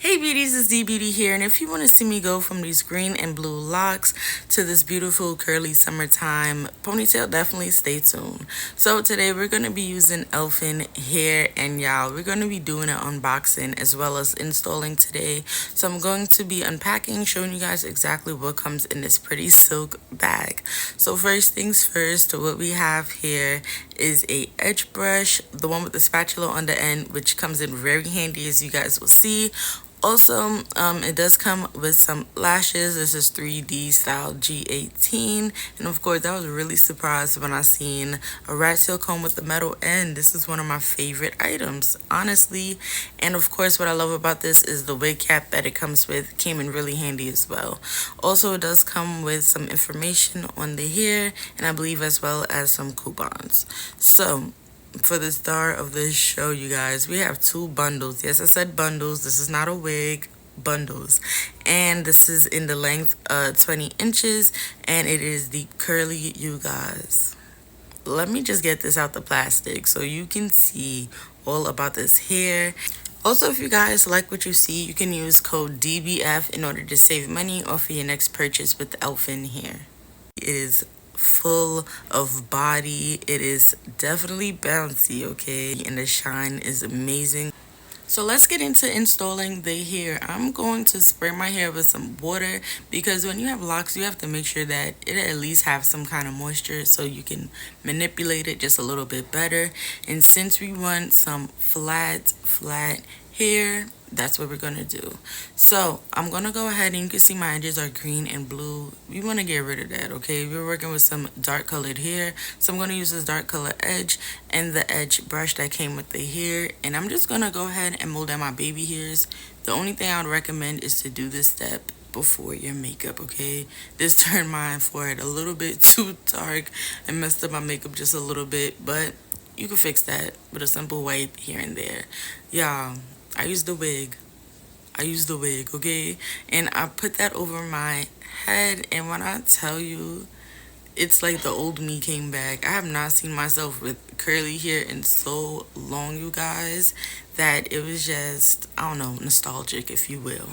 Hey beauties, it's D Beauty here, and if you want to see me go from these green and blue locks to this beautiful curly summertime ponytail, definitely stay tuned. So today we're going to be using Elfin hair, and y'all, we're going to be doing an unboxing as well as installing today. So I'm going to be unpacking, showing you guys exactly what comes in this pretty silk bag. So first things first, what we have here is a edge brush, the one with the spatula on the end, which comes in very handy as you guys will see. Also, it does come with some lashes. This is 3D style G18. And of course, I was really surprised when I seen a rat tail comb with the metal end. This is one of my favorite items, honestly. And of course, what I love about this is the wig cap that it comes with came in really handy as well. Also, it does come with some information on the hair, and I believe as well as some coupons. So, for the start of this show, you guys, we have two bundles. Yes, I said bundles. This is not a wig. Bundles. And this is in the length 20 inches, and it is the curly, you guys. Let me just get this out the plastic so you can see all about this hair. Also, if you guys like what you see, you can use code DBF in order to save money off of your next purchase with Elfinhair. It is full of body. It is definitely bouncy, okay? And the shine is amazing. So let's get into installing the hair. I'm going to spray my hair with some water because when you have locks, you have to make sure that it at least have some kind of moisture so you can manipulate it just a little bit better. And since we want some flat hair, that's what we're gonna do. So I'm gonna go ahead, and you can see my edges are green and blue. We want to get rid of that, okay? We're working with some dark colored hair, so I'm gonna use this dark color edge and the edge brush that came with the hair, and I'm just gonna go ahead and mold out my baby hairs. The only thing I would recommend is to do this step before your makeup, okay? This turned my forehead a little bit too dark and messed up my makeup just a little bit, but you can fix that with a simple wipe here and there. Yeah, I use the wig. Okay? And I put that over my head, and when I tell you, it's like the old me came back. I have not seen myself with curly hair in so long, you guys, that it was just, I don't know, nostalgic, if you will.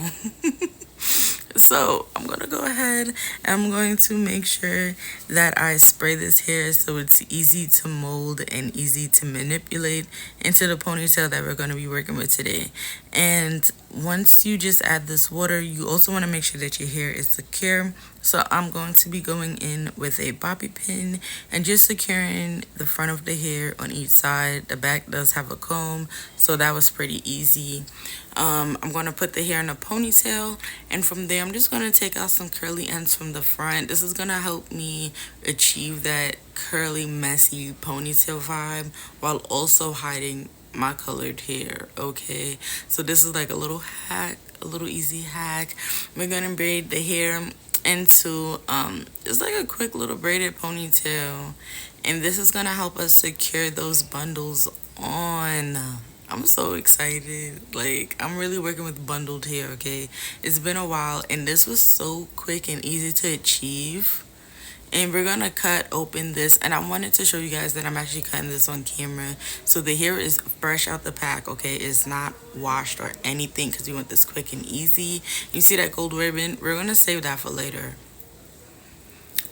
So I'm gonna go ahead and I'm going to make sure that I spray this hair so it's easy to mold and easy to manipulate into the ponytail that we're going to be working with today. And once you just add this water, you also want to make sure that your hair is secure. So I'm going to be going in with a bobby pin and just securing the front of the hair on each side. The back does have a comb, so that was pretty easy. I'm going to put the hair in a ponytail, and from there I'm just going to take out some curly ends from the front. This is going to help me achieve that curly, messy ponytail vibe while also hiding my colored hair, okay? So this is like a little hack, a little easy hack. We're going to braid the hair into it's like a quick little braided ponytail, and this is going to help us secure those bundles on. I'm so excited. Like, I'm really working with bundled hair, okay? It's been a while, and this was so quick and easy to achieve. And we're gonna cut open this, and I wanted to show you guys that I'm actually cutting this on camera. So the hair is fresh out the pack, okay? It's not washed or anything because we want this quick and easy. You see that gold ribbon? We're gonna save that for later.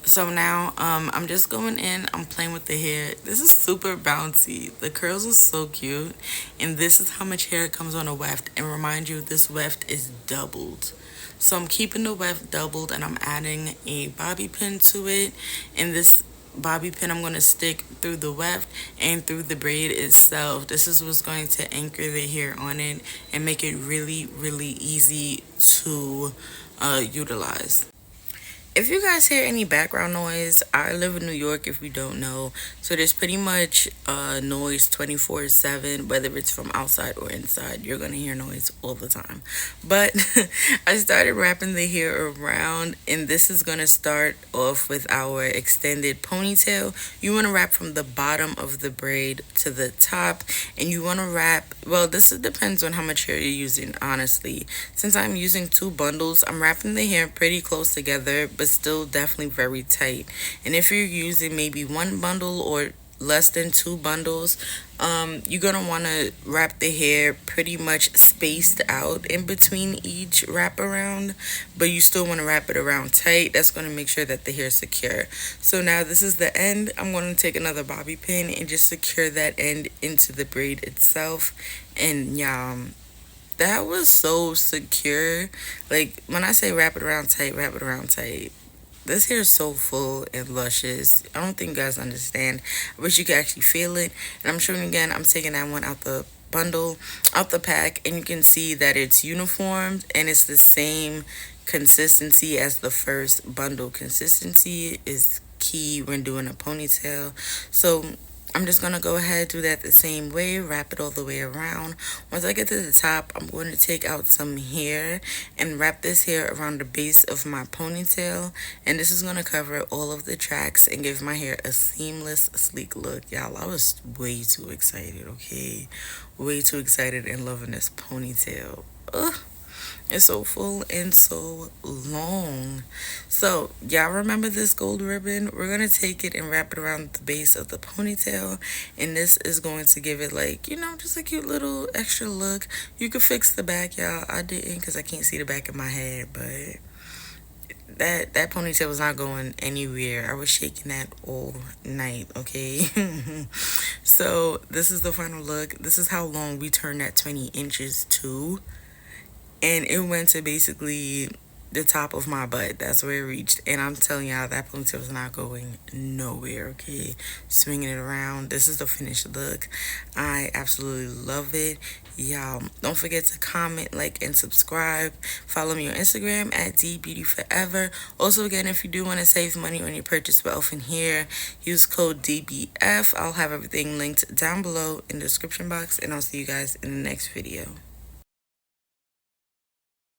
So now I'm just going in, I'm playing with the hair. This is super bouncy. The curls are so cute. And this is how much hair comes on a weft. And remind you, this weft is doubled. So I'm keeping the weft doubled, and I'm adding a bobby pin to it. And this bobby pin I'm going to stick through the weft and through the braid itself. This is what's going to anchor the hair on it and make it really easy to utilize. If you guys hear any background noise, I live in New York if you don't know. So there's pretty much noise 24/7, whether it's from outside or inside. You're going to hear noise all the time. But I started wrapping the hair around, and this is going to start off with our extended ponytail. You want to wrap from the bottom of the braid to the top, and you want to wrap, well, this depends on how much hair you're using, honestly. Since I'm using two bundles, I'm wrapping the hair pretty close together, but still definitely very tight. And if you're using maybe one bundle or less than two bundles, You're gonna want to wrap the hair pretty much spaced out in between each wrap around, but you still want to wrap it around tight. That's going to make sure that the hair is secure. So now this is the end. I'm going to take another bobby pin and just secure that end into the braid itself. And yeah, that was so secure. Like when I say wrap it around tight, wrap it around tight. This hair is so full and luscious. I don't think you guys understand. I wish you could actually feel it. And I'm showing again, I'm taking that one out the bundle, out the pack, and you can see that it's uniformed and it's the same consistency as the first bundle. Consistency is key when doing a ponytail. So I'm just gonna go ahead do that the same way, wrap it all the way around. Once I get to the top, I'm going to take out some hair and wrap this hair around the base of my ponytail. And this is gonna cover all of the tracks and give my hair a seamless, sleek look. Y'all, I was way too excited, okay? Way too excited and loving this ponytail. Ugh. It's so full and so long. So, y'all remember this gold ribbon? We're going to take it and wrap it around the base of the ponytail. And this is going to give it, like, just a cute little extra look. You could fix the back, y'all. I didn't because I can't see the back of my head. But that ponytail was not going anywhere. I was shaking that all night, okay? So, this is the final look. This is how long we turned that 20 inches to, and it went to basically the top of my butt. That's where it reached. And I'm telling y'all, that ponytail was not going nowhere, okay? Swinging it around. This is the finished look. I absolutely love it. Y'all, don't forget to comment, like, and subscribe. Follow me on Instagram at dbeautyforever. Also, again, if you do want to save money on your purchase of Elfinhair, use code DBF. I'll have everything linked down below in the description box. And I'll see you guys in the next video.